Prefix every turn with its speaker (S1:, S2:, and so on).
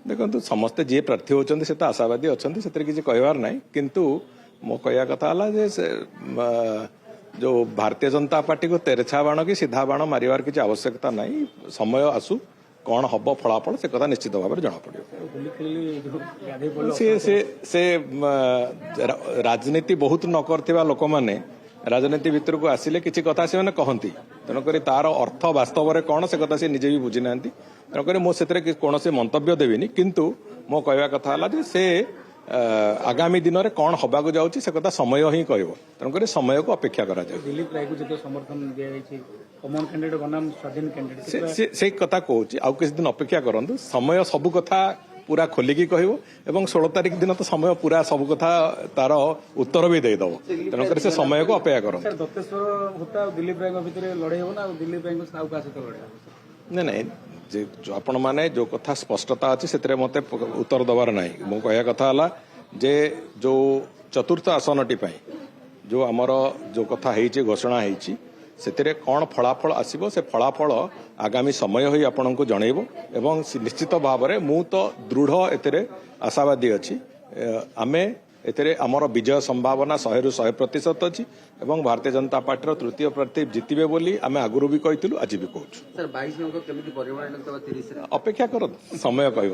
S1: देखो समस्ते जी प्रार्थी होती से तो आशावादी अच्छा से किसी कहबार ना किंतु मो कह कथा जो भारतीय जनता पार्टी को तेरछा बाण कि सीधा बाण मारिवार किसी आवश्यकता ना समय आसू कौन हम फलाफल से कथा निश्चित भाव में जना पड़ो से राजनीति बहुत न करथिबा लोक माने राजनीति भितर को आसिले किसी कथा से कहती तेणुक तार अर्थ वास्तव में कौन से कथा से निजे भी बुझी ना तेणुक मुझे कौन से मंतव्य देविनी किंतु मो कहवा कथा से आगामी दिन में कौन हवाक जाऊँगी से कथा समय ही कह तेणुक समय को अपेक्षा करा जाए
S2: दिलीप राय को जो समर्थन दिया कॉमन कैंडिडेट बनाम स्वाधीन कैंडिडेट
S1: से कथा कहूँ आउ किसी दिन अपेक्षा करूँ समय सबू कथा पूरा खोलिकी कह 16 तारिख दिन तो समय पूरा सब कथा तार उत्तर भी देदेव तेणुक से समय को अपेक्षा करूँ
S2: दिलीप राय भितर लड़े हो ना दिलीप राय सहित लड़े
S1: नहीं जो आपण माने जो कथा स्पष्टता अच्छी से मत उत्तर दबार ना मो कह कथा जे जो चतुर्थ आसनटी जो आमर जो कथा है घोषणा है से कौन फलाफल आसो से फलाफल आगामी समय ही आपण को जनइब एवं निश्चित भाव में मु तो दृढ़ एते आशावादी अच्छी आमे एते आमर विजय संभावना 100% अच्छी एवं भारतीय जनता पार्टी तृतीय प्रार्थी जितबे बोली आमे आगुरी भी कहलु आज भी कहूँ
S3: सर 22 अपेक्षा
S1: अपेक्षा कर समय कह